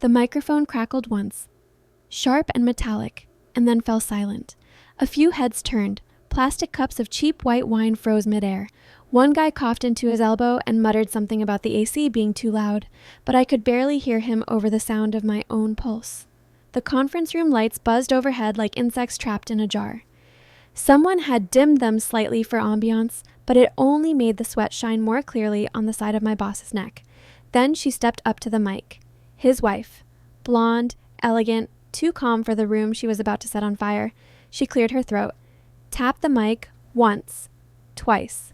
The microphone crackled once, sharp and metallic, and then fell silent. A few heads turned. Plastic cups of cheap white wine froze midair. One guy coughed into his elbow and muttered something about the AC being too loud, but I could barely hear him over the sound of my own pulse. The conference room lights buzzed overhead like insects trapped in a jar. Someone had dimmed them slightly for ambiance, but it only made the sweat shine more clearly on the side of my boss's neck. Then she stepped up to the mic. His wife. Blonde, elegant, too calm for the room she was about to set on fire. She cleared her throat, tapped the mic once, twice,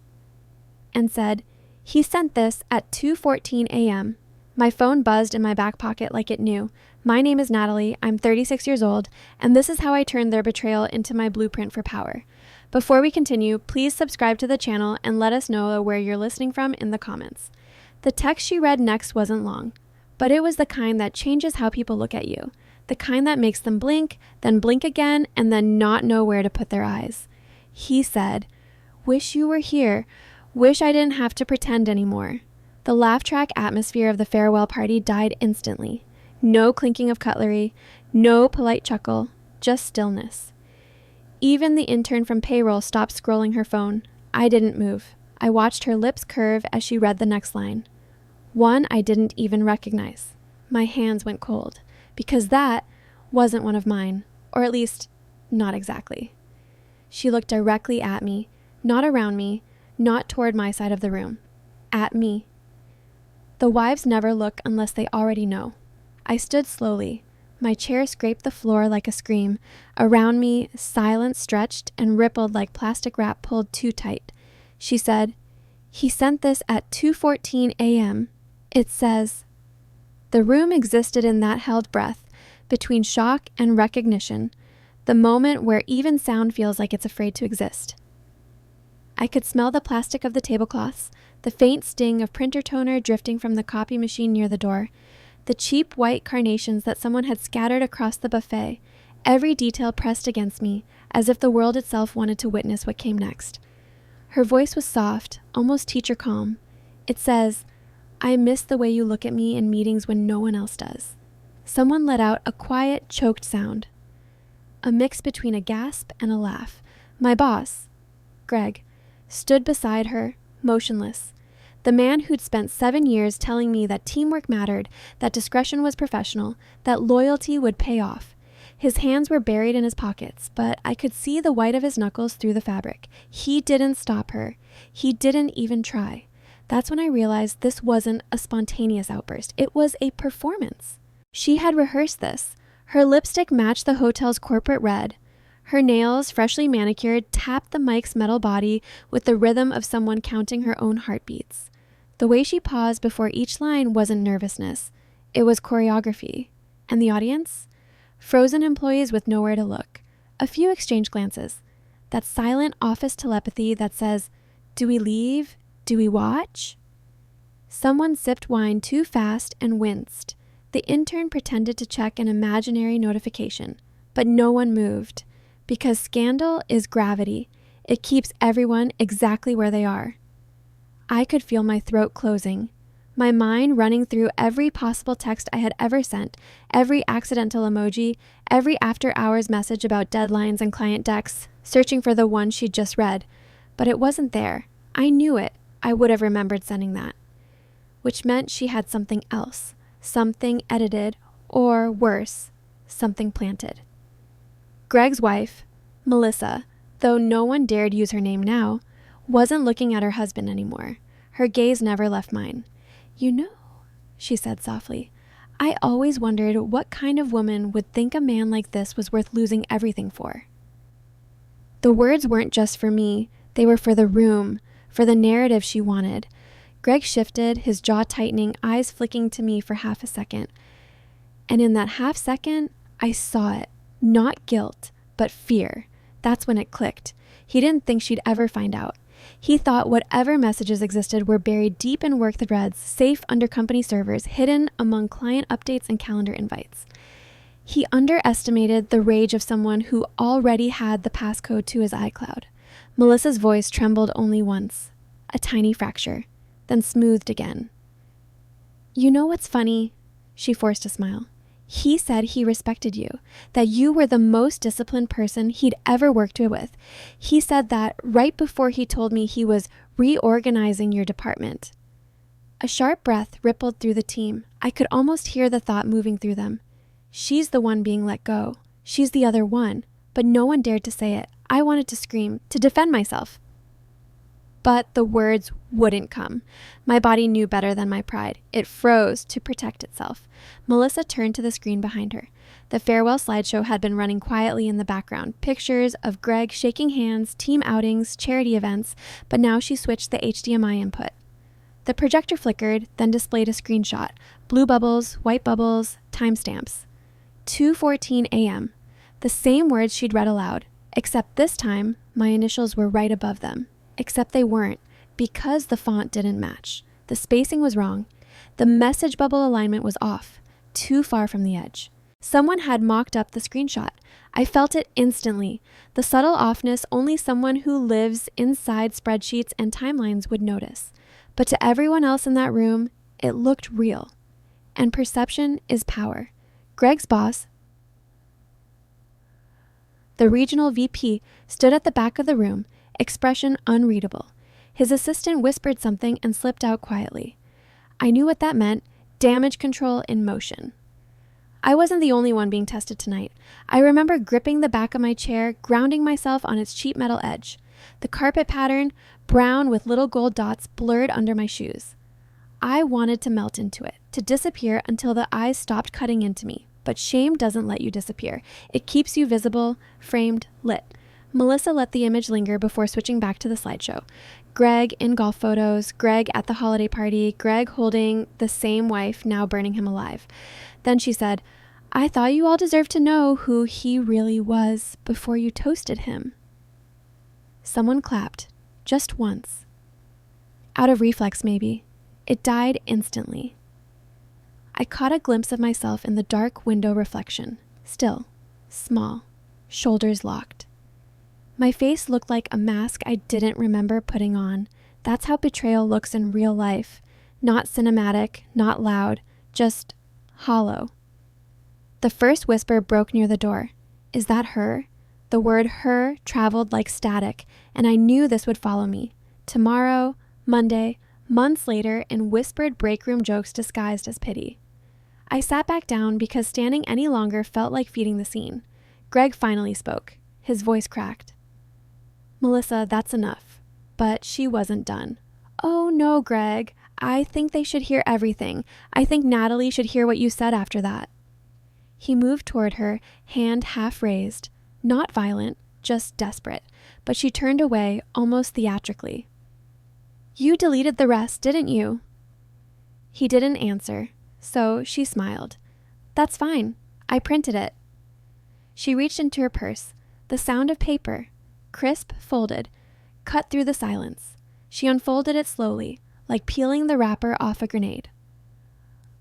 and said, "He sent this at 2:14 a.m. My phone buzzed in my back pocket like it knew. My name is Natalie, I'm 36 years old, and this is how I turned their betrayal into my blueprint for power. Before we continue, please subscribe to the channel and let us know where you're listening from in the comments." The text she read next wasn't long, but it was the kind that changes how people look at you, the kind that makes them blink, then blink again, and then not know where to put their eyes. He said, "Wish you were here. Wish I didn't have to pretend anymore." The laugh track atmosphere of the farewell party died instantly. No clinking of cutlery, no polite chuckle, just stillness. Even the intern from payroll stopped scrolling her phone. I didn't move. I watched her lips curve as she read the next line. One I didn't even recognize. My hands went cold, because that wasn't one of mine, or at least, not exactly. She looked directly at me, not around me, not toward my side of the room. At me. The wives never look unless they already know. I stood slowly. My chair scraped the floor like a scream. Around me, silence stretched and rippled like plastic wrap pulled too tight. She said, "He sent this at 2:14 a.m. It says..." The room existed in that held breath, between shock and recognition, the moment where even sound feels like it's afraid to exist. I could smell the plastic of the tablecloths, the faint sting of printer toner drifting from the copy machine near the door, the cheap white carnations that someone had scattered across the buffet, every detail pressed against me, as if the world itself wanted to witness what came next. Her voice was soft, almost teacher calm. It says, "I miss the way you look at me in meetings when no one else does." Someone let out a quiet, choked sound. A mix between a gasp and a laugh. My boss, Greg, stood beside her, motionless. The man who'd spent 7 years telling me that teamwork mattered, that discretion was professional, that loyalty would pay off. His hands were buried in his pockets, but I could see the white of his knuckles through the fabric. He didn't stop her. He didn't even try. That's when I realized this wasn't a spontaneous outburst. It was a performance. She had rehearsed this. Her lipstick matched the hotel's corporate red. Her nails, freshly manicured, tapped the mic's metal body with the rhythm of someone counting her own heartbeats. The way she paused before each line wasn't nervousness. It was choreography. And the audience? Frozen employees with nowhere to look. A few exchanged glances. That silent office telepathy that says, "Do we leave? Do we watch?" Someone sipped wine too fast and winced. The intern pretended to check an imaginary notification, but no one moved. Because scandal is gravity. It keeps everyone exactly where they are. I could feel my throat closing, my mind running through every possible text I had ever sent, every accidental emoji, every after-hours message about deadlines and client decks, searching for the one she'd just read. But it wasn't there. I knew it. I would have remembered sending that. Which meant she had something else, something edited, or worse, something planted. Greg's wife, Melissa, though no one dared use her name now, wasn't looking at her husband anymore. Her gaze never left mine. "You know," she said softly, "I always wondered what kind of woman would think a man like this was worth losing everything for." The words weren't just for me. They were for the room, for the narrative she wanted. Greg shifted, his jaw tightening, eyes flicking to me for half a second. And in that half second, I saw it. Not guilt, but fear. That's when it clicked. He didn't think she'd ever find out. He thought whatever messages existed were buried deep in work threads, safe under company servers, hidden among client updates and calendar invites. He underestimated the rage of someone who already had the passcode to his iCloud. Melissa's voice trembled only once, a tiny fracture, then smoothed again. "You know what's funny?" She forced a smile. He said he respected you, that you were the most disciplined person he'd ever worked with. He said that right before he told me he was reorganizing your department. A sharp breath rippled through the team. I could almost hear the thought moving through them. She's the one being let go. She's the other one. But no one dared to say it. I wanted to scream, to defend myself. But the words wouldn't come. My body knew better than my pride. It froze to protect itself. Melissa turned to the screen behind her. The farewell slideshow had been running quietly in the background. Pictures of Greg shaking hands, team outings, charity events, but now she switched the HDMI input. The projector flickered, then displayed a screenshot. Blue bubbles, white bubbles, timestamps. 2:14 a.m. The same words she'd read aloud, except this time my initials were right above them. Except they weren't, because the font didn't match. The spacing was wrong. The message bubble alignment was off, too far from the edge. Someone had mocked up the screenshot. I felt it instantly. The subtle offness only someone who lives inside spreadsheets and timelines would notice. But to everyone else in that room, it looked real. And perception is power. Greg's boss, the regional VP, stood at the back of the room, expression unreadable. His assistant whispered something and slipped out quietly. I knew what that meant. Damage control in motion. I wasn't the only one being tested tonight. I remember gripping the back of my chair, grounding myself on its cheap metal edge. The carpet pattern, brown with little gold dots, blurred under my shoes. I wanted to melt into it, to disappear until the eyes stopped cutting into me. But shame doesn't let you disappear. It keeps you visible, framed, lit. Melissa let the image linger before switching back to the slideshow. Greg in golf photos, Greg at the holiday party, Greg holding the same wife, now burning him alive. Then she said, I thought you all deserved to know who he really was before you toasted him. Someone clapped, just once. Out of reflex, maybe. It died instantly. I caught a glimpse of myself in the dark window reflection, still, small, shoulders locked. My face looked like a mask I didn't remember putting on. That's how betrayal looks in real life. Not cinematic, not loud, just hollow. The first whisper broke near the door. Is that her? The word her traveled like static, and I knew this would follow me. Tomorrow, Monday, months later, in whispered break room jokes disguised as pity. I sat back down because standing any longer felt like feeding the scene. Greg finally spoke. His voice cracked. Melissa, that's enough. But she wasn't done. Oh no, Greg. I think they should hear everything. I think Natalie should hear what you said after that. He moved toward her, hand half raised. Not violent, just desperate. But she turned away, almost theatrically. You deleted the rest, didn't you? He didn't answer, so she smiled. That's fine. I printed it. She reached into her purse. The sound of paper, crisp, folded, cut through the silence. She unfolded it slowly, like peeling the wrapper off a grenade.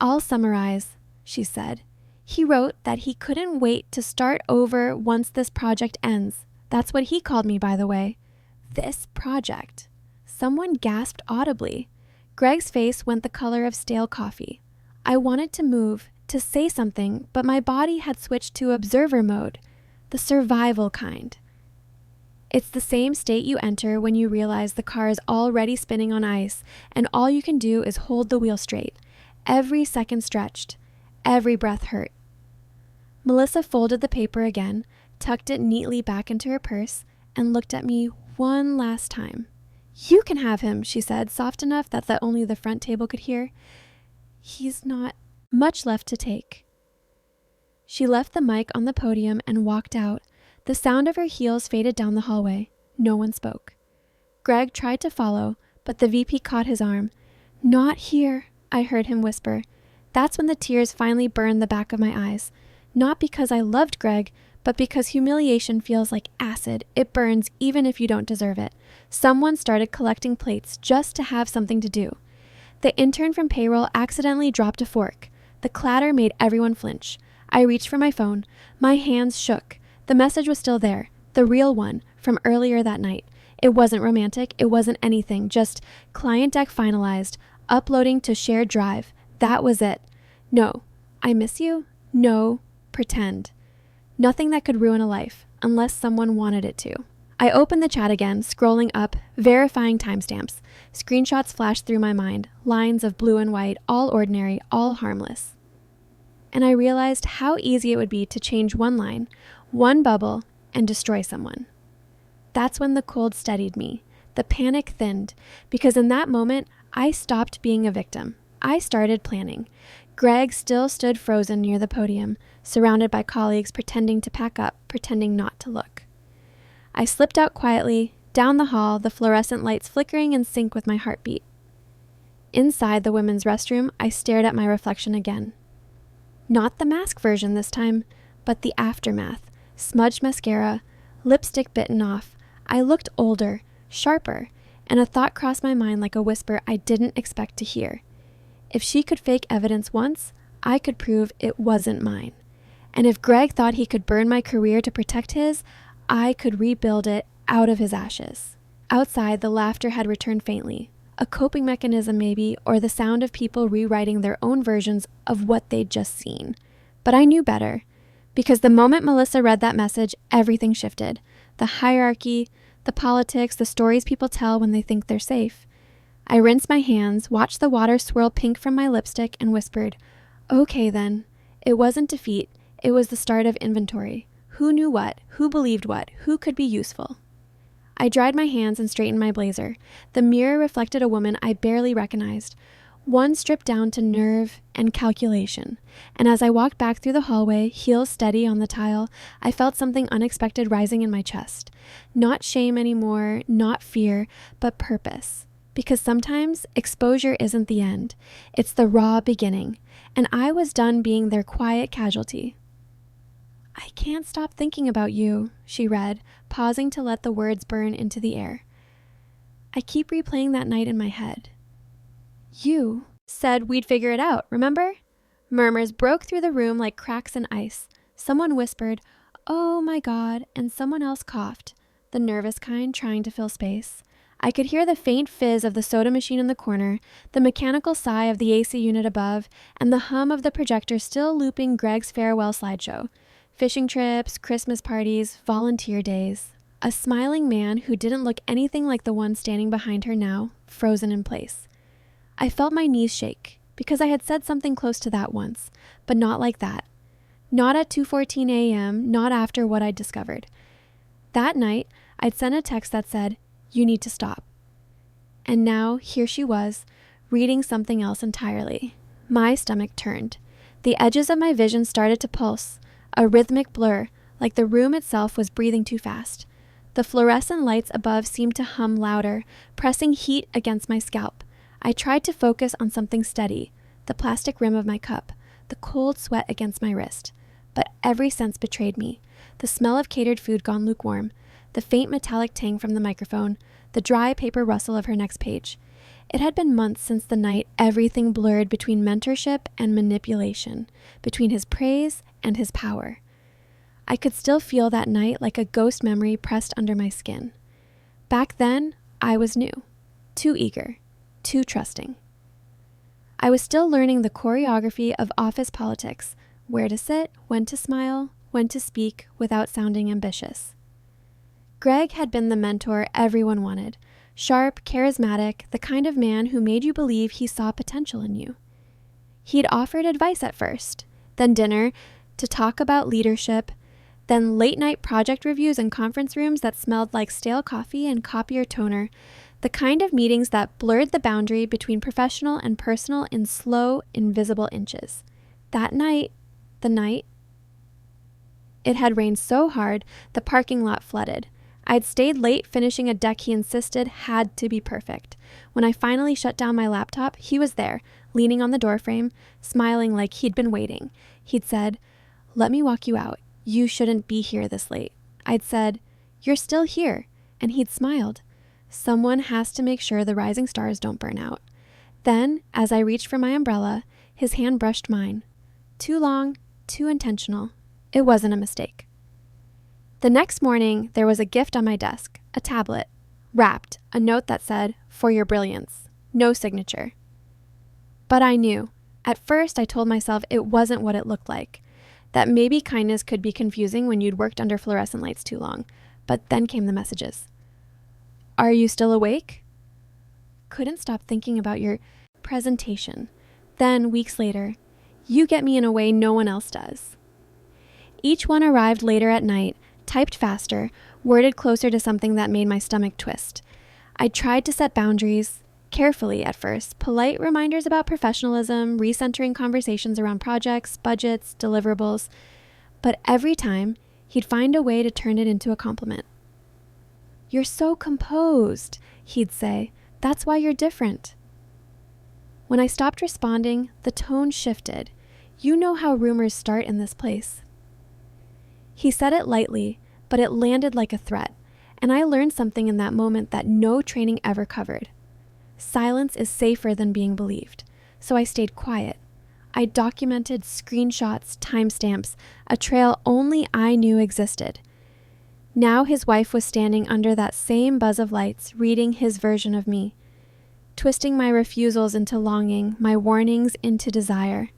I'll summarize, she said. He wrote that he couldn't wait to start over once this project ends. That's what he called me, by the way. This project. Someone gasped audibly. Greg's face went the color of stale coffee. I wanted to move, to say something, but my body had switched to observer mode, the survival kind. It's the same state you enter when you realize the car is already spinning on ice, and all you can do is hold the wheel straight. Every second stretched, every breath hurt. Melissa folded the paper again, tucked it neatly back into her purse, and looked at me one last time. You can have him, she said, soft enough that only the front table could hear. He's not much left to take. She left the mic on the podium and walked out. The sound of her heels faded down the hallway. No one spoke. Greg tried to follow, but the VP caught his arm. Not here, I heard him whisper. That's when the tears finally burned the back of my eyes. Not because I loved Greg, but because humiliation feels like acid. It burns even if you don't deserve it. Someone started collecting plates just to have something to do. The intern from payroll accidentally dropped a fork. The clatter made everyone flinch. I reached for my phone. My hands shook. The message was still there, the real one, from earlier that night. It wasn't romantic, it wasn't anything, just client deck finalized, uploading to shared drive. That was it. No, I miss you. No pretend. Nothing that could ruin a life, unless someone wanted it to. I opened the chat again, scrolling up, verifying timestamps. Screenshots flashed through my mind, lines of blue and white, all ordinary, all harmless. And I realized how easy it would be to change one line, one bubble, and destroy someone. That's when the cold steadied me. The panic thinned, because in that moment, I stopped being a victim. I started planning. Greg still stood frozen near the podium, surrounded by colleagues pretending to pack up, pretending not to look. I slipped out quietly, down the hall, the fluorescent lights flickering in sync with my heartbeat. Inside the women's restroom, I stared at my reflection again. Not the mask version this time, but the aftermath. Smudged mascara, lipstick bitten off. I looked older, sharper, and a thought crossed my mind like a whisper I didn't expect to hear. If she could fake evidence once, I could prove it wasn't mine. And if Greg thought he could burn my career to protect his, I could rebuild it out of his ashes. Outside, the laughter had returned faintly. A coping mechanism maybe, or the sound of people rewriting their own versions of what they'd just seen. But I knew better, because the moment Melissa read that message, everything shifted. The hierarchy, the politics, the stories people tell when they think they're safe. I rinsed my hands, watched the water swirl pink from my lipstick, and whispered, "Okay then." It wasn't defeat, it was the start of inventory. Who knew what? Who believed what? Who could be useful? I dried my hands and straightened my blazer. The mirror reflected a woman I barely recognized, one stripped down to nerve and calculation. And as I walked back through the hallway, heels steady on the tile, I felt something unexpected rising in my chest. Not shame anymore, not fear, but purpose. Because sometimes exposure isn't the end. It's the raw beginning. And I was done being their quiet casualty. "I can't stop thinking about you," she read, pausing to let the words burn into the air. I keep replaying that night in my head. "You said we'd figure it out, remember?" Murmurs broke through the room like cracks in ice. Someone whispered, "Oh my God," and someone else coughed, the nervous kind trying to fill space. I could hear the faint fizz of the soda machine in the corner, the mechanical sigh of the AC unit above, and the hum of the projector still looping Greg's farewell slideshow. Fishing trips, Christmas parties, volunteer days. A smiling man who didn't look anything like the one standing behind her now, frozen in place. I felt my knees shake, because I had said something close to that once, but not like that. Not at 2:14 a.m., not after what I'd discovered. That night, I'd sent a text that said, "You need to stop." And now, here she was, reading something else entirely. My stomach turned. The edges of my vision started to pulse, a rhythmic blur, like the room itself was breathing too fast. The fluorescent lights above seemed to hum louder, pressing heat against my scalp. I tried to focus on something steady, the plastic rim of my cup, the cold sweat against my wrist. But every sense betrayed me. The smell of catered food gone lukewarm, the faint metallic tang from the microphone, the dry paper rustle of her next page. It had been months since the night everything blurred between mentorship and manipulation, between his praise and his power. I could still feel that night like a ghost memory pressed under my skin. Back then, I was new, too eager, too trusting. I was still learning the choreography of office politics, where to sit, when to smile, when to speak without sounding ambitious. Greg had been the mentor everyone wanted, sharp, charismatic, the kind of man who made you believe he saw potential in you. He'd offered advice at first, then dinner to talk about leadership, then late-night project reviews in conference rooms that smelled like stale coffee and copier toner, the kind of meetings that blurred the boundary between professional and personal in slow, invisible inches. That night, it had rained so hard the parking lot flooded. I'd stayed late finishing a deck he insisted had to be perfect. When I finally shut down my laptop, he was there, leaning on the doorframe, smiling like he'd been waiting. He'd said, "Let me walk you out. You shouldn't be here this late." I'd said, "You're still here." And he'd smiled. Someone has to make sure the rising stars don't burn out. Then, as I reached for my umbrella, his hand brushed mine. Too long, too intentional. It wasn't a mistake. The next morning, there was a gift on my desk, a tablet, wrapped, a note that said, "For your brilliance." No signature. But I knew. At first, I told myself it wasn't what it looked like. that maybe kindness could be confusing when you'd worked under fluorescent lights too long. But then came the messages. Are you still awake? Couldn't stop thinking about your presentation. Then, weeks later, you get me in a way no one else does. Each one arrived later at night, typed faster, worded closer to something that made my stomach twist. I tried to set boundaries, carefully at first, polite reminders about professionalism, recentering conversations around projects, budgets, deliverables. But every time, he'd find a way to turn it into a compliment. You're so composed, he'd say. That's why you're different. When I stopped responding, the tone shifted. You know how rumors start in this place. He said it lightly, but it landed like a threat, and I learned something in that moment that no training ever covered. Silence is safer than being believed, so I stayed quiet. I documented screenshots, timestamps, a trail only I knew existed. Now his wife was standing under that same buzz of lights, reading his version of me, twisting my refusals into longing, my warnings into desire.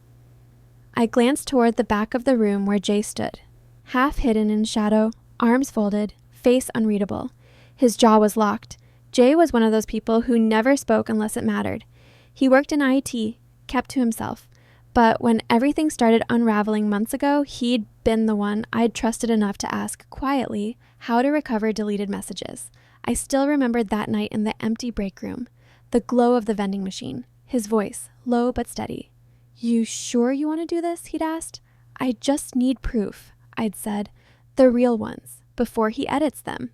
I glanced toward the back of the room where Jay stood, half hidden in shadow, arms folded, face unreadable. His jaw was locked. Jay was one of those people who never spoke unless it mattered. He worked in IT, kept to himself. But when everything started unraveling months ago, he'd been the one I'd trusted enough to ask quietly how to recover deleted messages. I still remembered that night in the empty break room, the glow of the vending machine, his voice, low but steady. You sure you want to do this? He'd asked. I just need proof, I'd said. The real ones, before he edits them.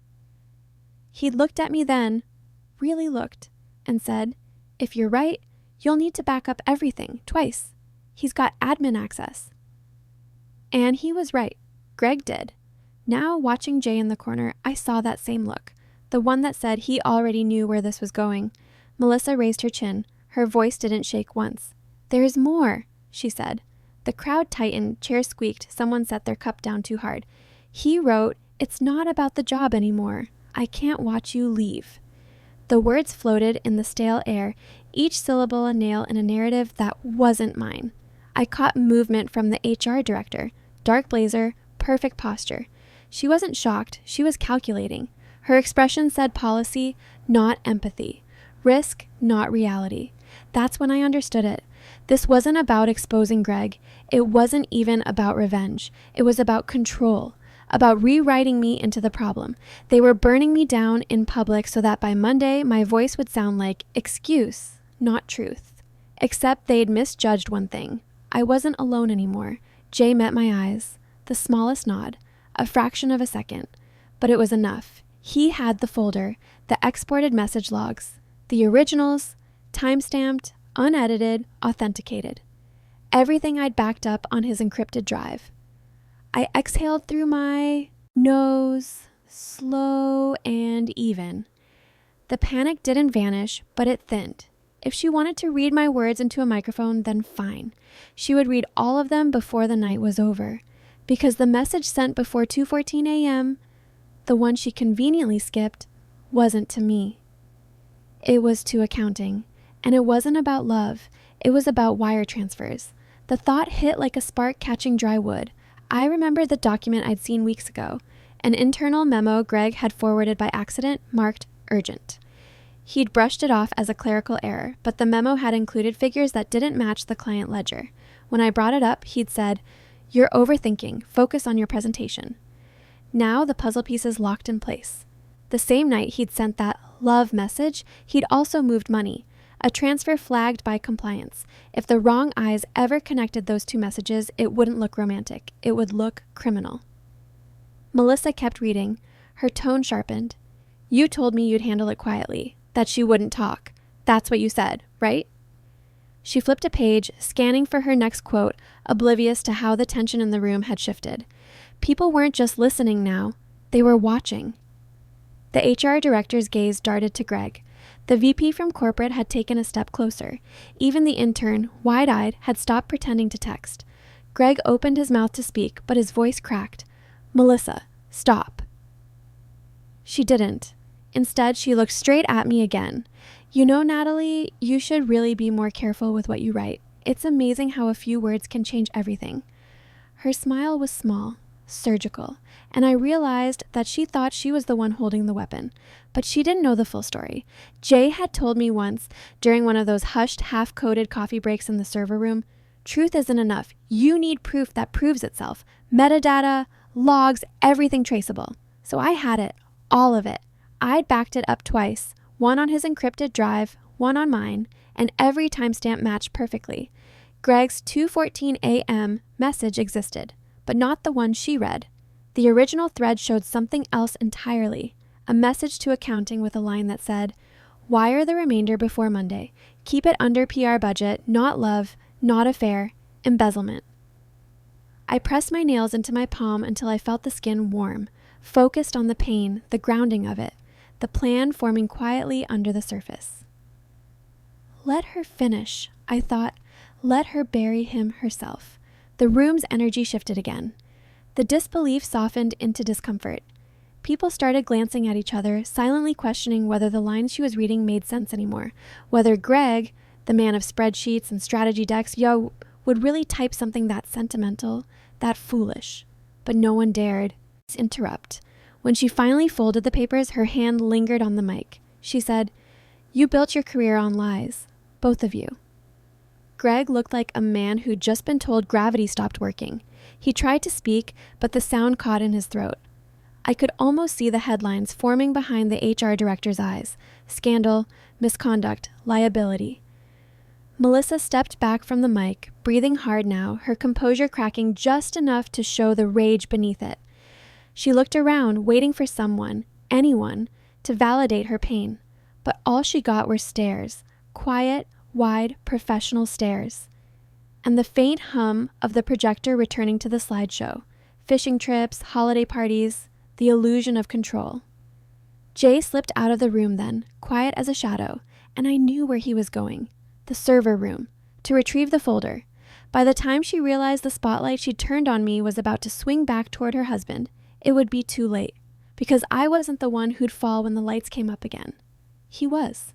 He'd looked at me then, really looked, and said, if you're right, you'll need to back up everything, twice. He's got admin access. And he was right. Greg did. Now, watching Jay in the corner, I saw that same look, the one that said he already knew where this was going. Melissa raised her chin. Her voice didn't shake once. There's more, she said. The crowd tightened, chairs squeaked, someone set their cup down too hard. He wrote, it's not about the job anymore. I can't watch you leave. The words floated in the stale air, each syllable a nail in a narrative that wasn't mine. I caught movement from the HR director. Dark blazer, perfect posture. She wasn't shocked, she was calculating. Her expression said policy, not empathy. Risk, not reality. That's when I understood it. This wasn't about exposing Greg. It wasn't even about revenge. It was about control, about rewriting me into the problem. They were burning me down in public so that by Monday, my voice would sound like excuse, not truth. Except they'd misjudged one thing. I wasn't alone anymore. Jay met my eyes, the smallest nod, a fraction of a second, but it was enough. He had the folder, the exported message logs, the originals, timestamped, unedited, authenticated. Everything I'd backed up on his encrypted drive. I exhaled through my nose, slow and even. The panic didn't vanish, but it thinned. If she wanted to read my words into a microphone, then fine. She would read all of them before the night was over. Because the message sent before 2:14 a.m., the one she conveniently skipped, wasn't to me. It was to accounting. And it wasn't about love. It was about wire transfers. The thought hit like a spark catching dry wood. I remembered the document I'd seen weeks ago, an internal memo Greg had forwarded by accident, marked urgent. He'd brushed it off as a clerical error, but the memo had included figures that didn't match the client ledger. When I brought it up, he'd said, "You're overthinking. Focus on your presentation." Now the puzzle pieces locked in place. The same night he'd sent that love message, he'd also moved money, a transfer flagged by compliance. If the wrong eyes ever connected those two messages, it wouldn't look romantic. It would look criminal. Melissa kept reading. Her tone sharpened. You told me you'd handle it quietly, that she wouldn't talk. That's what you said, right? She flipped a page, scanning for her next quote, oblivious to how the tension in the room had shifted. People weren't just listening now. They were watching. The HR director's gaze darted to Greg. The VP from corporate had taken a step closer. Even the intern, wide-eyed, had stopped pretending to text. Greg opened his mouth to speak, but his voice cracked. Melissa, stop. She didn't. Instead, she looked straight at me again. You know, Natalie, you should really be more careful with what you write. It's amazing how a few words can change everything. Her smile was small, surgical, and I realized that she thought she was the one holding the weapon. But she didn't know the full story. Jay had told me once, during one of those hushed, half-coded coffee breaks in the server room, truth isn't enough. You need proof that proves itself. Metadata, logs, everything traceable. So I had it, all of it. I'd backed it up twice, one on his encrypted drive, one on mine, and every timestamp matched perfectly. Greg's 2:14 a.m. message existed, but not the one she read. The original thread showed something else entirely, a message to accounting with a line that said, "Wire the remainder before Monday. Keep it under PR budget, not love, not affair, embezzlement." I pressed my nails into my palm until I felt the skin warm, focused on the pain, the grounding of it, the plan forming quietly under the surface. Let her finish, I thought. Let her bury him herself. The room's energy shifted again. The disbelief softened into discomfort. People started glancing at each other, silently questioning whether the lines she was reading made sense anymore, whether Greg, the man of spreadsheets and strategy decks, would really type something that sentimental, that foolish. But no one dared interrupt. When she finally folded the papers, her hand lingered on the mic. She said, "You built your career on lies, both of you." Greg looked like a man who'd just been told gravity stopped working. He tried to speak, but the sound caught in his throat. I could almost see the headlines forming behind the HR director's eyes. Scandal, misconduct, liability. Melissa stepped back from the mic, breathing hard now, her composure cracking just enough to show the rage beneath it. She looked around, waiting for someone, anyone, to validate her pain. But all she got were stares, quiet, wide, professional stares. And the faint hum of the projector returning to the slideshow. Fishing trips, holiday parties, the illusion of control. Jay slipped out of the room then, quiet as a shadow, and I knew where he was going. The server room, to retrieve the folder. By the time she realized the spotlight she'd turned on me was about to swing back toward her husband, it would be too late, because I wasn't the one who'd fall when the lights came up again. He was.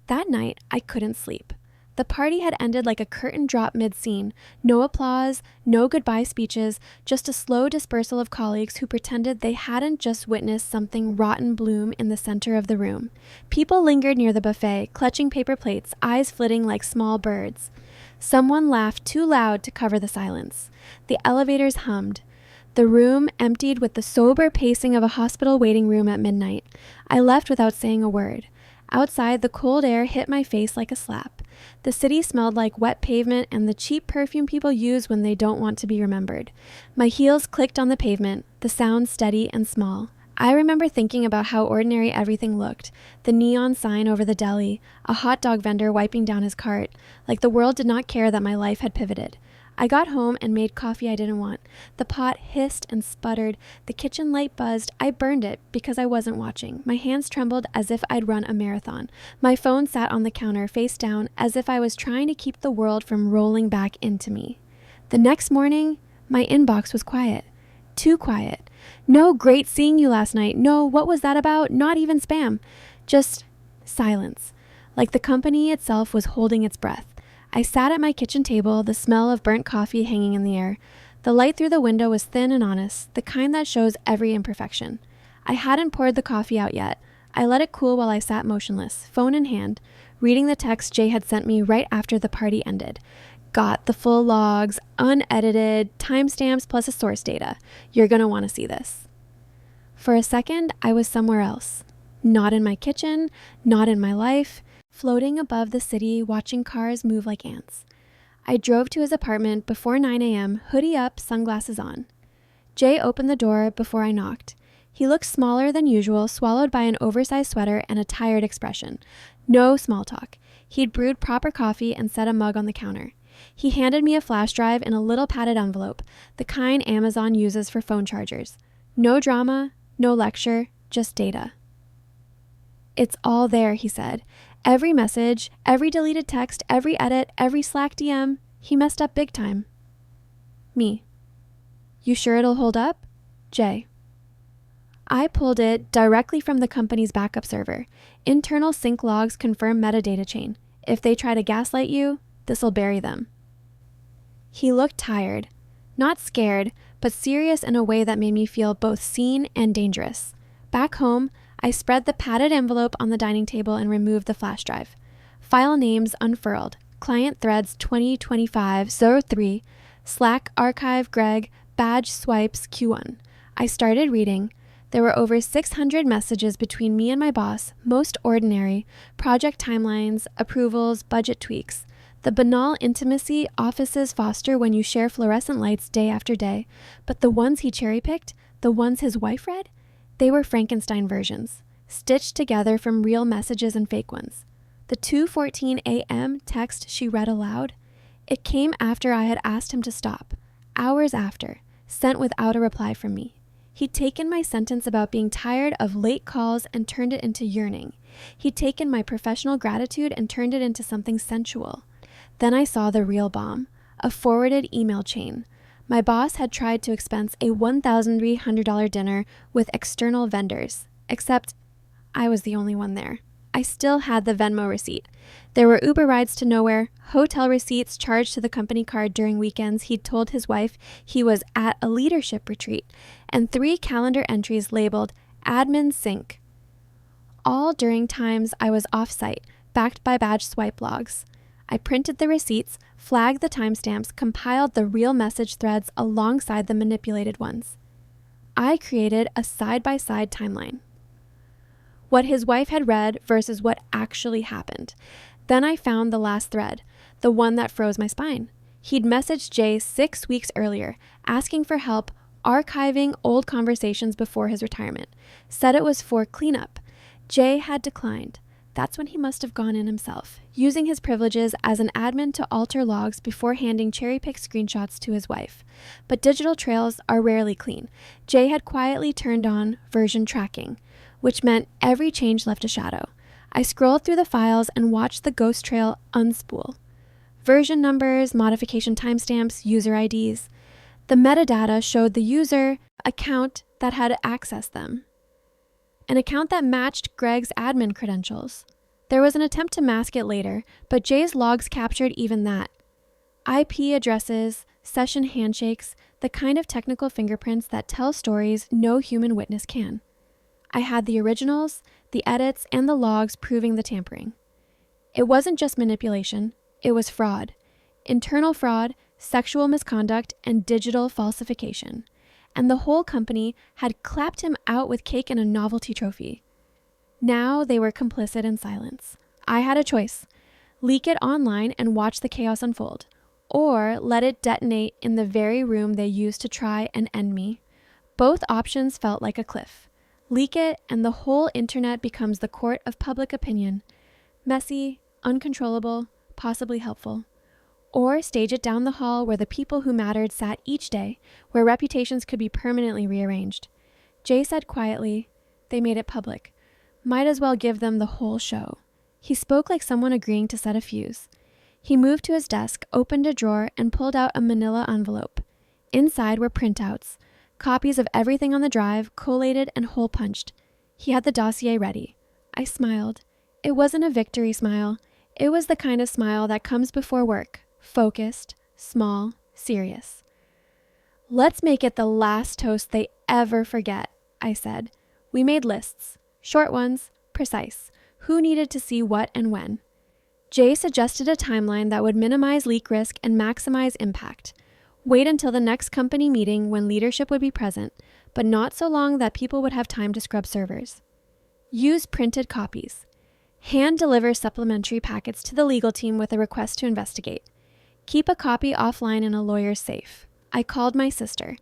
That night, I couldn't sleep. The party had ended like a curtain drop mid-scene. No applause, no goodbye speeches, just a slow dispersal of colleagues who pretended they hadn't just witnessed something rotten bloom in the center of the room. People lingered near the buffet, clutching paper plates, eyes flitting like small birds. Someone laughed too loud to cover the silence. The elevators hummed. The room emptied with the sober pacing of a hospital waiting room at midnight. I left without saying a word. Outside, the cold air hit my face like a slap. The city smelled like wet pavement and the cheap perfume people use when they don't want to be remembered. My heels clicked on the pavement, the sound steady and small. I remember thinking about how ordinary everything looked. The neon sign over the deli, a hot dog vendor wiping down his cart, like the world did not care that my life had pivoted. I got home and made coffee I didn't want. The pot hissed and sputtered. The kitchen light buzzed. I burned it because I wasn't watching. My hands trembled as if I'd run a marathon. My phone sat on the counter, face down, as if I was trying to keep the world from rolling back into me. The next morning, my inbox was quiet. Too quiet. No "great seeing you last night." No "what was that about?" Not even spam. Just silence. Like the company itself was holding its breath. I sat at my kitchen table, the smell of burnt coffee hanging in the air. The light through the window was thin and honest, the kind that shows every imperfection. I hadn't poured the coffee out yet. I let it cool while I sat motionless, phone in hand, reading the text Jay had sent me right after the party ended. Got the full logs, unedited, timestamps plus a source data. You're gonna want to see this. For a second, I was somewhere else. Not in my kitchen, not in my life. Floating above the city, watching cars move like ants. I drove to his apartment before 9 a.m., hoodie up, sunglasses on. Jay opened the door before I knocked. He looked smaller than usual, swallowed by an oversized sweater and a tired expression. No small talk. He'd brewed proper coffee and set a mug on the counter. He handed me a flash drive in a little padded envelope, the kind Amazon uses for phone chargers. No drama, no lecture, just data. "It's all there," he said. Every message, every deleted text, every edit, every Slack DM. He messed up big time. Me. "You sure it'll hold up?" Jay. I pulled it directly from the company's backup server. Internal sync logs confirm metadata chain. If they try to gaslight you, this'll bury them. He looked tired. Not scared, but serious in a way that made me feel both seen and dangerous. Back home, I spread the padded envelope on the dining table and removed the flash drive. File names unfurled. Client threads 2025-03, Slack archive Greg, badge swipes Q1. I started reading. There were over 600 messages between me and my boss, most ordinary, project timelines, approvals, budget tweaks. The banal intimacy offices foster when you share fluorescent lights day after day, but the ones he cherry-picked, the ones his wife read, they were Frankenstein versions, stitched together from real messages and fake ones. The 2:14 a.m. text she read aloud, it came after I had asked him to stop, hours after, sent without a reply from me. He'd taken my sentence about being tired of late calls and turned it into yearning. He'd taken my professional gratitude and turned it into something sensual. Then I saw the real bomb, a forwarded email chain. My boss had tried to expense a $1,300 dinner with external vendors, except I was the only one there. I still had the Venmo receipt. There were Uber rides to nowhere, hotel receipts charged to the company card during weekends he'd told his wife he was at a leadership retreat, and 3 calendar entries labeled admin sync. All during times I was off-site, backed by badge swipe logs. I printed the receipts, flagged the timestamps, compiled the real message threads alongside the manipulated ones. I created a side-by-side timeline. What his wife had read versus what actually happened. Then I found the last thread, the one that froze my spine. He'd messaged Jay 6 weeks earlier, asking for help archiving old conversations before his retirement. Said it was for cleanup. Jay had declined. That's when he must have gone in himself, using his privileges as an admin to alter logs before handing cherry-picked screenshots to his wife. But digital trails are rarely clean. Jay had quietly turned on version tracking, which meant every change left a shadow. I scrolled through the files and watched the ghost trail unspool. Version numbers, modification timestamps, user IDs. The metadata showed the user account that had accessed them. An account that matched Greg's admin credentials. There was an attempt to mask it later, but Jay's logs captured even that. IP addresses, session handshakes, the kind of technical fingerprints that tell stories no human witness can. I had the originals, the edits, and the logs proving the tampering. It wasn't just manipulation, it was fraud. Internal fraud, sexual misconduct, and digital falsification. And the whole company had clapped him out with cake and a novelty trophy. Now they were complicit in silence. I had a choice. Leak it online and watch the chaos unfold, or let it detonate in the very room they used to try and end me. Both options felt like a cliff. Leak it and the whole internet becomes the court of public opinion. Messy, uncontrollable, possibly helpful. Or stage it down the hall where the people who mattered sat each day, where reputations could be permanently rearranged. Jay said quietly, they made it public. Might as well give them the whole show. He spoke like someone agreeing to set a fuse. He moved to his desk, opened a drawer, and pulled out a manila envelope. Inside were printouts, copies of everything on the drive, collated and hole punched. He had the dossier ready. I smiled. It wasn't a victory smile. It was the kind of smile that comes before work. Focused, small, serious. Let's make it the last toast they ever forget, I said. We made lists. Short ones, precise. Who needed to see what and when. Jay suggested a timeline that would minimize leak risk and maximize impact. Wait until the next company meeting when leadership would be present, but not so long that people would have time to scrub servers. Use printed copies. Hand deliver supplementary packets to the legal team with a request to investigate. Keep a copy offline in a lawyer's safe. I called my sister.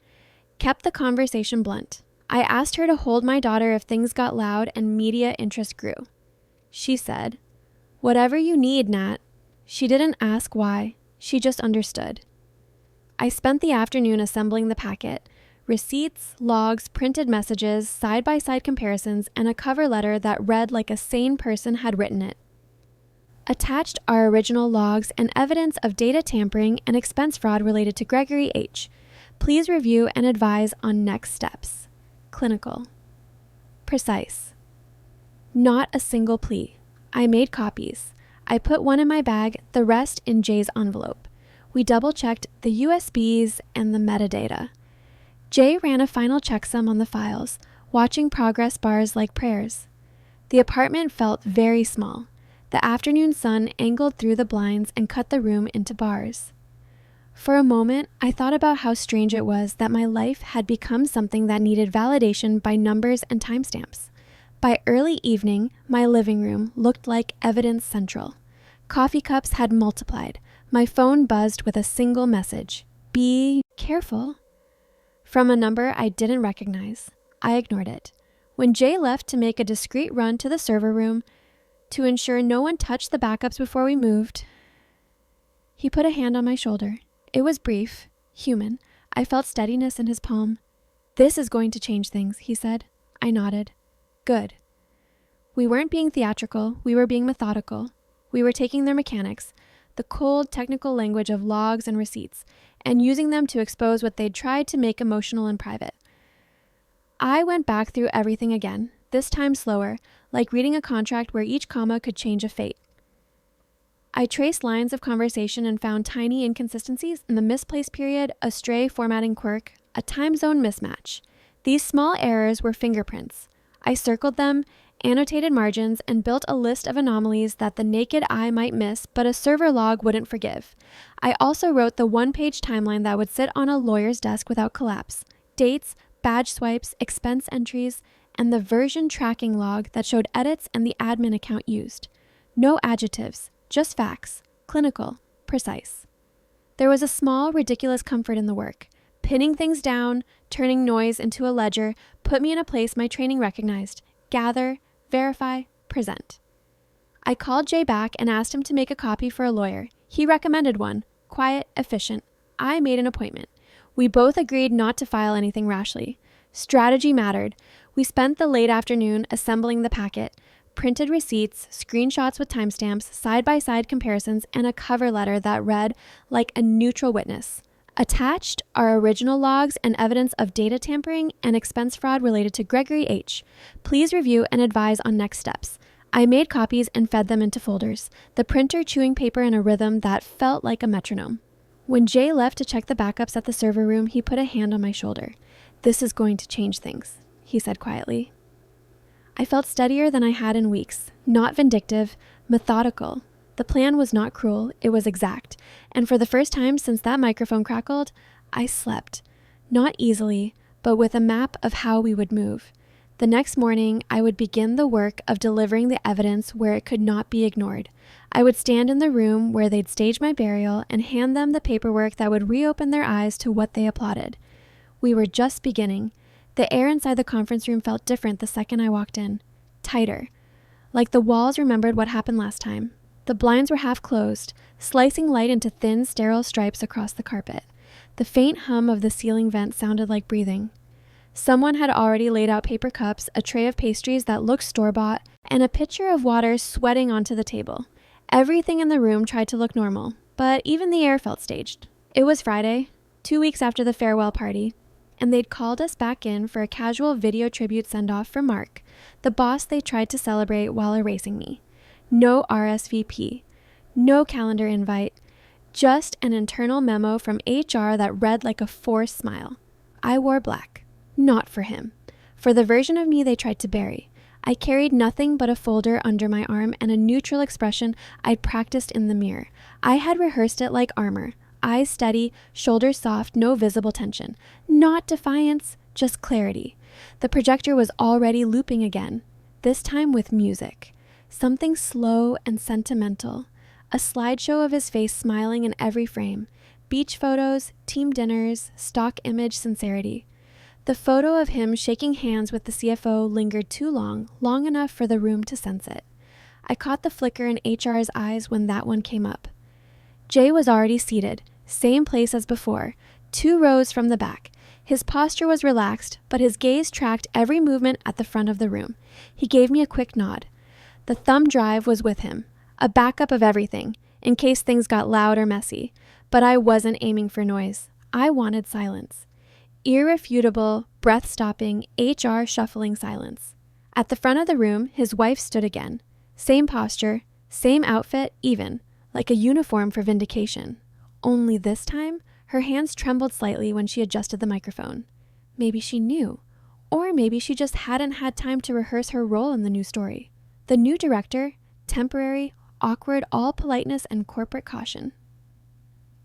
Kept the conversation blunt. I asked her to hold my daughter if things got loud and media interest grew. She said, "Whatever you need, Nat." She didn't ask why. She just understood. I spent the afternoon assembling the packet. Receipts, logs, printed messages, side-by-side comparisons, and a cover letter that read like a sane person had written it. Attached are original logs and evidence of data tampering and expense fraud related to Gregory H. Please review and advise on next steps. Clinical. Precise. Not a single plea. I made copies. I put one in my bag, the rest in Jay's envelope. We double-checked the USBs and the metadata. Jay ran a final checksum on the files, watching progress bars like prayers. The apartment felt very small. The afternoon sun angled through the blinds and cut the room into bars. For a moment, I thought about how strange it was that my life had become something that needed validation by numbers and timestamps. By early evening, my living room looked like evidence central. Coffee cups had multiplied. My phone buzzed with a single message: "Be careful." From a number I didn't recognize. I ignored it. When Jay left to make a discreet run to the server room to ensure no one touched the backups before we moved, he put a hand on my shoulder. It was brief, human. I felt steadiness in his palm. "This is going to change things," he said. I nodded. Good. We weren't being theatrical, we were being methodical. We were taking their mechanics, the cold, technical language of logs and receipts, and using them to expose what they'd tried to make emotional and private. I went back through everything again, this time slower, like reading a contract where each comma could change a fate. I traced lines of conversation and found tiny inconsistencies in the misplaced period, a stray formatting quirk, a time zone mismatch. These small errors were fingerprints. I circled them, annotated margins, and built a list of anomalies that the naked eye might miss, but a server log wouldn't forgive. I also wrote the one-page timeline that would sit on a lawyer's desk without collapse. Dates, badge swipes, expense entries, and the version tracking log that showed edits and the admin account used. No adjectives, just facts, clinical, precise. There was a small, ridiculous comfort in the work. Pinning things down, turning noise into a ledger, put me in a place my training recognized: gather, verify, present. I called Jay back and asked him to make a copy for a lawyer. He recommended one: quiet, efficient. I made an appointment. We both agreed not to file anything rashly. Strategy mattered. We spent the late afternoon assembling the packet, printed receipts, screenshots with timestamps, side-by-side comparisons, and a cover letter that read like a neutral witness. Attached are original logs and evidence of data tampering and expense fraud related to Gregory H. Please review and advise on next steps. I made copies and fed them into folders, the printer chewing paper in a rhythm that felt like a metronome. When Jay left to check the backups at the server room, he put a hand on my shoulder. "This is going to change things," he said quietly. I felt steadier than I had in weeks, not vindictive, methodical. The plan was not cruel, it was exact, and for the first time since that microphone crackled, I slept. Not easily, but with a map of how we would move. The next morning, I would begin the work of delivering the evidence where it could not be ignored. I would stand in the room where they'd stage my burial and hand them the paperwork that would reopen their eyes to what they applauded. We were just beginning. The air inside the conference room felt different the second I walked in. Tighter. Like the walls remembered what happened last time. The blinds were half closed, slicing light into thin, sterile stripes across the carpet. The faint hum of the ceiling vent sounded like breathing. Someone had already laid out paper cups, a tray of pastries that looked store-bought, and a pitcher of water sweating onto the table. Everything in the room tried to look normal, but even the air felt staged. It was Friday, 2 weeks after the farewell party, and they'd called us back in for a casual video tribute send-off for Mark, the boss they tried to celebrate while erasing me. No RSVP, no calendar invite, just an internal memo from HR that read like a forced smile. I wore black. Not for him. For the version of me they tried to bury. I carried nothing but a folder under my arm and a neutral expression I'd practiced in the mirror. I had rehearsed it like armor. Eyes steady, shoulders soft, no visible tension. Not defiance, just clarity. The projector was already looping again, this time with music. Something slow and sentimental. A slideshow of his face smiling in every frame. Beach photos, team dinners, stock image sincerity. The photo of him shaking hands with the CFO lingered too long, long enough for the room to sense it. I caught the flicker in HR's eyes when that one came up. Jay was already seated, same place as before, 2 rows from the back. His posture was relaxed, but his gaze tracked every movement at the front of the room. He gave me a quick nod. The thumb drive was with him, a backup of everything, in case things got loud or messy. But I wasn't aiming for noise. I wanted silence. Irrefutable, breath-stopping, HR shuffling silence. At the front of the room, his wife stood again. Same posture, same outfit, even, like a uniform for vindication. Only this time, her hands trembled slightly when she adjusted the microphone. Maybe she knew. Or maybe she just hadn't had time to rehearse her role in the new story. The new director, temporary, awkward, all politeness and corporate caution.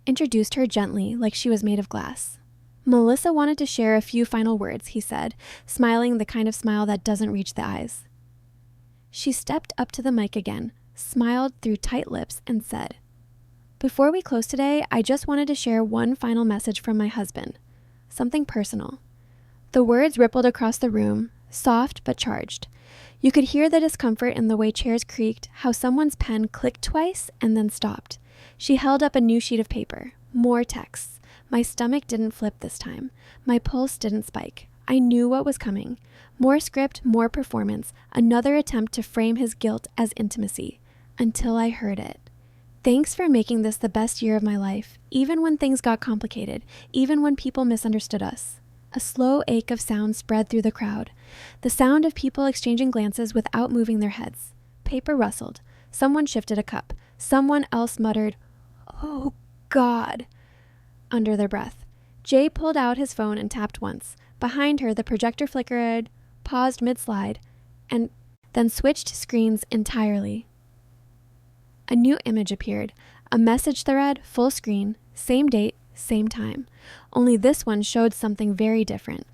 Introduced her gently, like she was made of glass. Melissa wanted to share a few final words, he said, smiling the kind of smile that doesn't reach the eyes. She stepped up to the mic again, smiled through tight lips, and said, "Before we close today, I just wanted to share one final message from my husband. Something personal." The words rippled across the room, soft but charged. You could hear the discomfort in the way chairs creaked, how someone's pen clicked twice and then stopped. She held up a new sheet of paper. More texts. My stomach didn't flip this time. My pulse didn't spike. I knew what was coming. More script, more performance, another attempt to frame his guilt as intimacy. Until I heard it. "Thanks for making this the best year of my life, even when things got complicated, even when people misunderstood us." A slow ache of sound spread through the crowd. The sound of people exchanging glances without moving their heads. Paper rustled. Someone shifted a cup. Someone else muttered, "Oh, God," under their breath. Jay pulled out his phone and tapped once. Behind her, the projector flickered, paused mid-slide, and then switched screens entirely. A new image appeared. A message thread, full screen, same date, same time. Only this one showed something very different.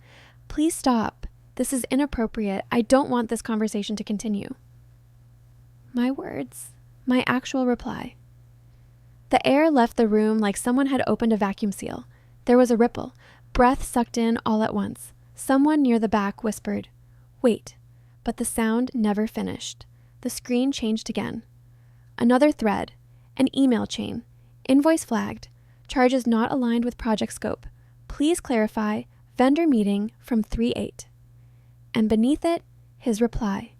"Please stop. This is inappropriate. I don't want this conversation to continue." My words. My actual reply. The air left the room like someone had opened a vacuum seal. There was a ripple. Breath sucked in all at once. Someone near the back whispered, "Wait." But the sound never finished. The screen changed again. Another thread. An email chain. Invoice flagged. Charges not aligned with project scope. Please clarify. Vendor meeting from 3/8. And beneath it, his reply.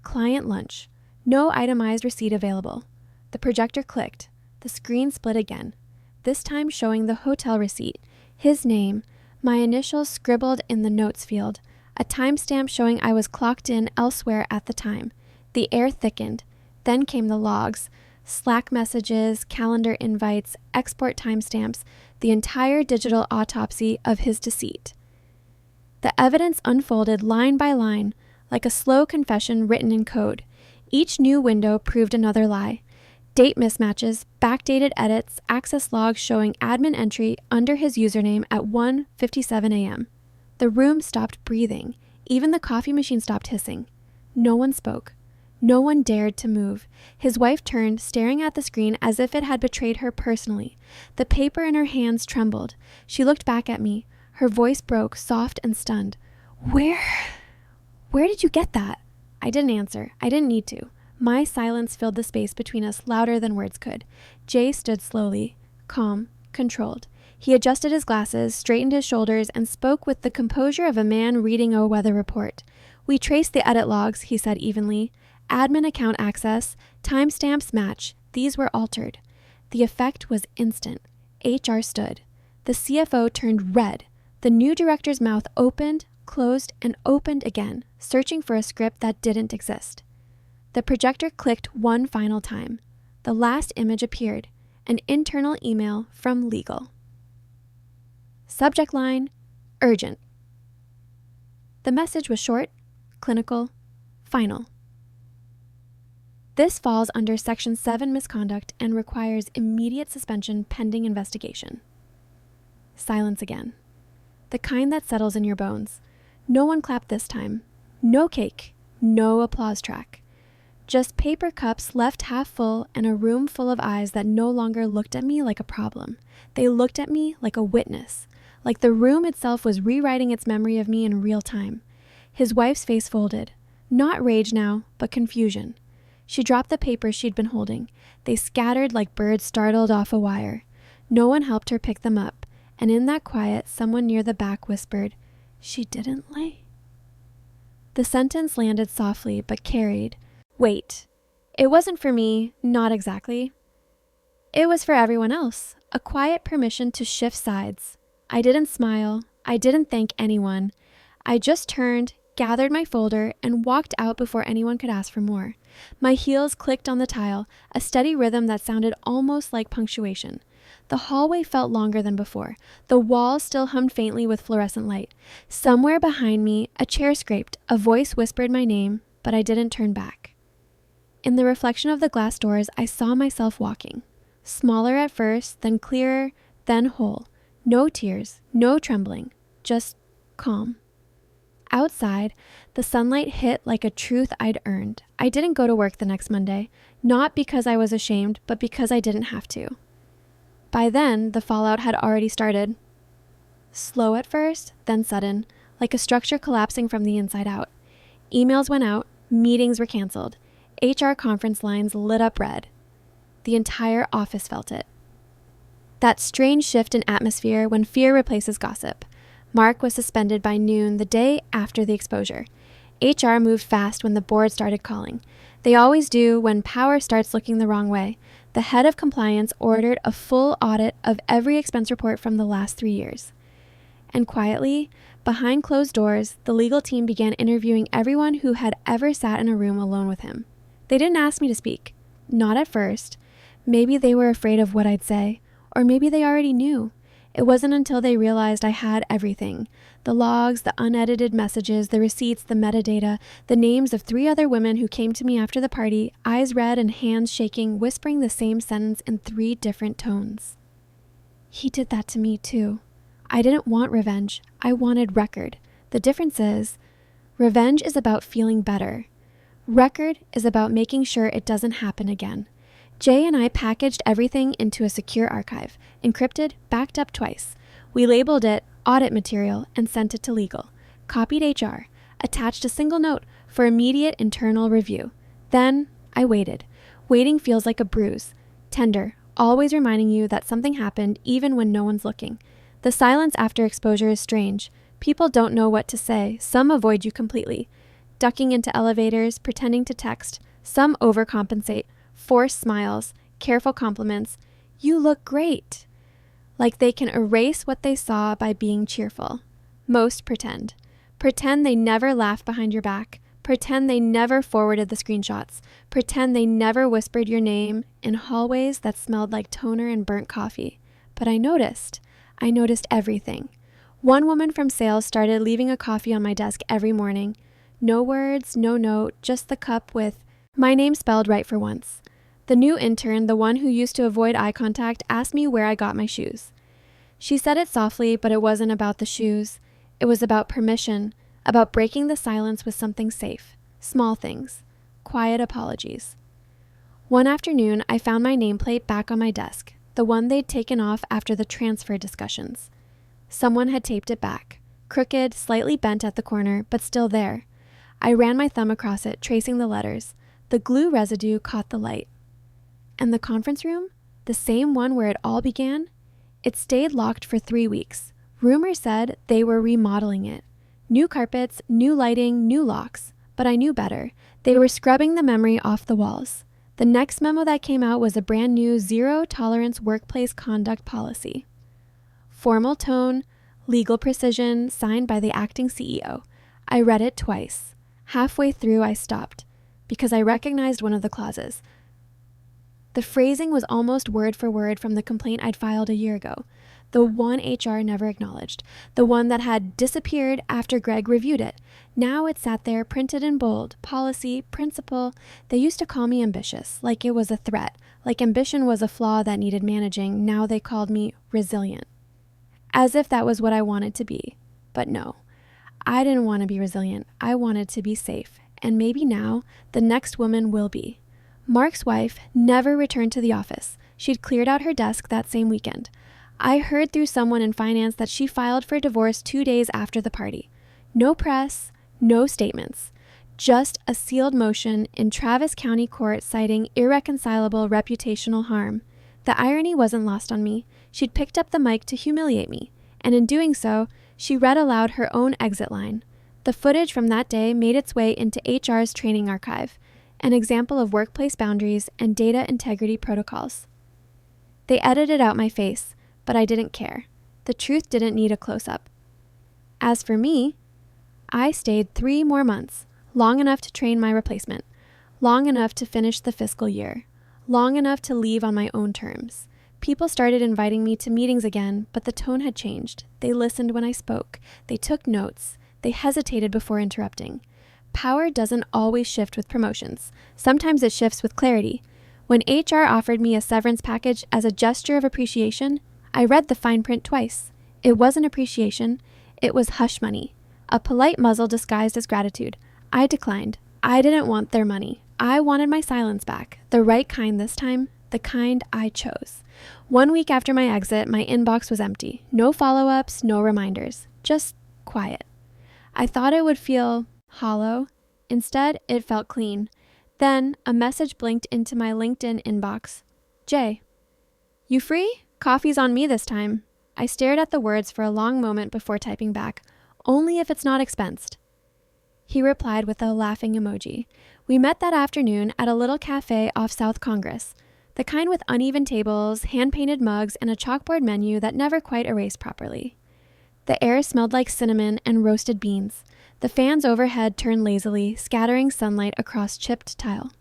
Client lunch. No itemized receipt available. The projector clicked. The screen split again. This time showing the hotel receipt. His name. My initials scribbled in the notes field. A timestamp showing I was clocked in elsewhere at the time. The air thickened. Then came the logs. Slack messages, calendar invites, export timestamps, the entire digital autopsy of his deceit. The evidence unfolded line by line, like a slow confession written in code. Each new window proved another lie. Date mismatches, backdated edits, access logs showing admin entry under his username at 1:57 a.m. The room stopped breathing. Even the coffee machine stopped hissing. No one spoke. No one dared to move. His wife turned, staring at the screen as if it had betrayed her personally. The paper in her hands trembled. She looked back at me. Her voice broke, soft and stunned. Where did you get that?" I didn't answer. I didn't need to. My silence filled the space between us louder than words could. Jay stood slowly, calm, controlled. He adjusted his glasses, straightened his shoulders, and spoke with the composure of a man reading a weather report. "We traced the edit logs," he said evenly. "Admin account access, timestamps match. These were altered." The effect was instant. HR stood. The CFO turned red. The new director's mouth opened, closed, and opened again, searching for a script that didn't exist. The projector clicked one final time. The last image appeared, an internal email from legal. Subject line, urgent. The message was short, clinical, final. This falls under Section 7 misconduct and requires immediate suspension pending investigation. Silence again. The kind that settles in your bones. No one clapped this time. No cake. No applause track. Just paper cups left half full and a room full of eyes that no longer looked at me like a problem. They looked at me like a witness, like the room itself was rewriting its memory of me in real time. His wife's face folded. Not rage now, but confusion. She dropped the papers she'd been holding. They scattered like birds startled off a wire. No one helped her pick them up, and in that quiet, someone near the back whispered, "She didn't lay." The sentence landed softly, but carried. Wait. It wasn't for me, not exactly. It was for everyone else, a quiet permission to shift sides. I didn't smile. I didn't thank anyone. I just turned, gathered my folder, and walked out before anyone could ask for more. My heels clicked on the tile, a steady rhythm that sounded almost like punctuation. The hallway felt longer than before. The walls still hummed faintly with fluorescent light. Somewhere behind me, a chair scraped. A voice whispered my name, but I didn't turn back. In the reflection of the glass doors, I saw myself walking. Smaller at first, then clearer, then whole. No tears, no trembling, just calm. Outside, the sunlight hit like a truth I'd earned. I didn't go to work the next Monday, not because I was ashamed, but because I didn't have to. By then, the fallout had already started. Slow at first, then sudden, like a structure collapsing from the inside out. Emails went out, meetings were canceled. HR conference lines lit up red. The entire office felt it. That strange shift in atmosphere when fear replaces gossip. Mark was suspended by noon the day after the exposure. HR moved fast when the board started calling. They always do when power starts looking the wrong way. The head of compliance ordered a full audit of every expense report from the last 3 years. And quietly, behind closed doors, the legal team began interviewing everyone who had ever sat in a room alone with him. They didn't ask me to speak. Not at first. Maybe they were afraid of what I'd say, or maybe they already knew. It wasn't until they realized I had everything. The logs, the unedited messages, the receipts, the metadata, the names of 3 other women who came to me after the party, eyes red and hands shaking, whispering the same sentence in 3 different tones. He did that to me too. I didn't want revenge. I wanted record. The difference is, revenge is about feeling better. Record is about making sure it doesn't happen again. Jay and I packaged everything into a secure archive, encrypted, backed up twice. We labeled it audit material and sent it to legal. Copied HR, attached a single note for immediate internal review. Then I waited. Waiting feels like a bruise. Tender, always reminding you that something happened even when no one's looking. The silence after exposure is strange. People don't know what to say. Some avoid you completely. Ducking into elevators, pretending to text. Some overcompensate. Forced smiles, careful compliments. You look great. Like they can erase what they saw by being cheerful. Most pretend. Pretend they never laughed behind your back. Pretend they never forwarded the screenshots. Pretend they never whispered your name in hallways that smelled like toner and burnt coffee. But I noticed everything. One woman from sales started leaving a coffee on my desk every morning. No words, no note, just the cup with my name spelled right for once. The new intern, the one who used to avoid eye contact, asked me where I got my shoes. She said it softly, but it wasn't about the shoes. It was about permission, about breaking the silence with something safe. Small things. Quiet apologies. One afternoon, I found my nameplate back on my desk, the one they'd taken off after the transfer discussions. Someone had taped it back, crooked, slightly bent at the corner, but still there. I ran my thumb across it, tracing the letters. The glue residue caught the light. And the conference room, the same one where it all began, it stayed locked for 3 weeks. Rumor said they were remodeling it. New carpets, new lighting, new locks. But I knew better. They were scrubbing the memory off the walls. The next memo that came out was a brand new zero-tolerance workplace conduct policy. Formal tone, legal precision, signed by the acting CEO. I read it twice. Halfway through, I stopped, because I recognized one of the clauses. The phrasing was almost word for word from the complaint I'd filed a year ago, the one HR never acknowledged, the one that had disappeared after Greg reviewed it. Now it sat there printed in bold, policy, principle. They used to call me ambitious, like it was a threat, like ambition was a flaw that needed managing. Now they called me resilient, as if that was what I wanted to be. But no, I didn't want to be resilient. I wanted to be safe, and maybe now the next woman will be. Mark's wife never returned to the office. She'd cleared out her desk that same weekend. I heard through someone in finance that she filed for divorce 2 days after the party. No press, no statements. Just a sealed motion in Travis County Court citing irreconcilable reputational harm. The irony wasn't lost on me. She'd picked up the mic to humiliate me, and in doing so, she read aloud her own exit line. The footage from that day made its way into HR's training archive, an example of workplace boundaries and data integrity protocols. They edited out my face, but I didn't care. The truth didn't need a close-up. As for me, I stayed 3 more months, long enough to train my replacement, long enough to finish the fiscal year, long enough to leave on my own terms. People started inviting me to meetings again, but the tone had changed. They listened when I spoke. They took notes. They hesitated before interrupting. Power doesn't always shift with promotions. Sometimes it shifts with clarity. When HR offered me a severance package as a gesture of appreciation, I read the fine print twice. It wasn't appreciation. It was hush money. A polite muzzle disguised as gratitude. I declined. I didn't want their money. I wanted my silence back. The right kind this time. The kind I chose. 1 week after my exit, my inbox was empty. No follow-ups, no reminders. Just quiet. I thought it would feel hollow. Instead, it felt clean. Then, a message blinked into my LinkedIn inbox. Jay, you free? Coffee's on me this time. I stared at the words for a long moment before typing back, only if it's not expensed. He replied with a laughing emoji. We met that afternoon at a little cafe off South Congress, the kind with uneven tables, hand-painted mugs, and a chalkboard menu that never quite erased properly. The air smelled like cinnamon and roasted beans. The fans overhead turned lazily, scattering sunlight across chipped tile.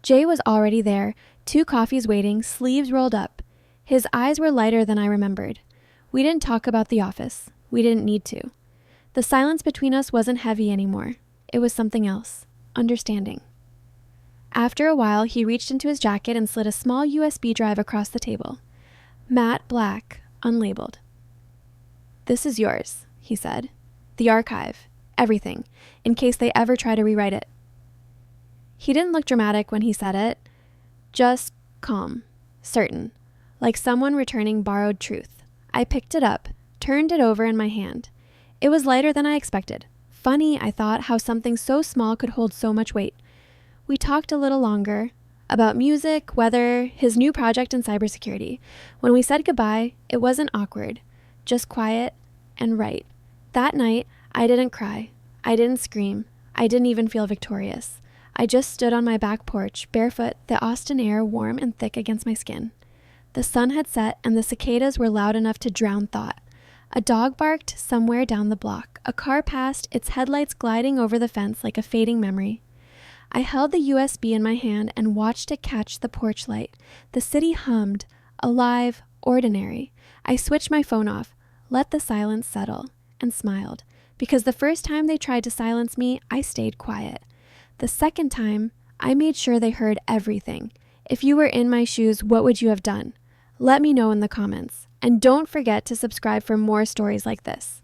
Jay was already there, 2 coffees waiting, sleeves rolled up. His eyes were lighter than I remembered. We didn't talk about the office. We didn't need to. The silence between us wasn't heavy anymore. It was something else. Understanding. After a while, he reached into his jacket and slid a small USB drive across the table. Matte black, unlabeled. This is yours, he said. The archive. Everything, in case they ever try to rewrite it. He didn't look dramatic when he said it, just calm, certain, like someone returning borrowed truth. I picked it up, turned it over in my hand. It was lighter than I expected. Funny, I thought, how something so small could hold so much weight. We talked a little longer, about music, weather, his new project in cybersecurity. When we said goodbye, it wasn't awkward, just quiet and right. That night, I didn't cry. I didn't scream. I didn't even feel victorious. I just stood on my back porch, barefoot, the Austin air warm and thick against my skin. The sun had set and the cicadas were loud enough to drown thought. A dog barked somewhere down the block. A car passed, its headlights gliding over the fence like a fading memory. I held the USB in my hand and watched it catch the porch light. The city hummed, alive, ordinary. I switched my phone off, let the silence settle, and smiled. Because the first time they tried to silence me, I stayed quiet. The second time, I made sure they heard everything. If you were in my shoes, what would you have done? Let me know in the comments. And don't forget to subscribe for more stories like this.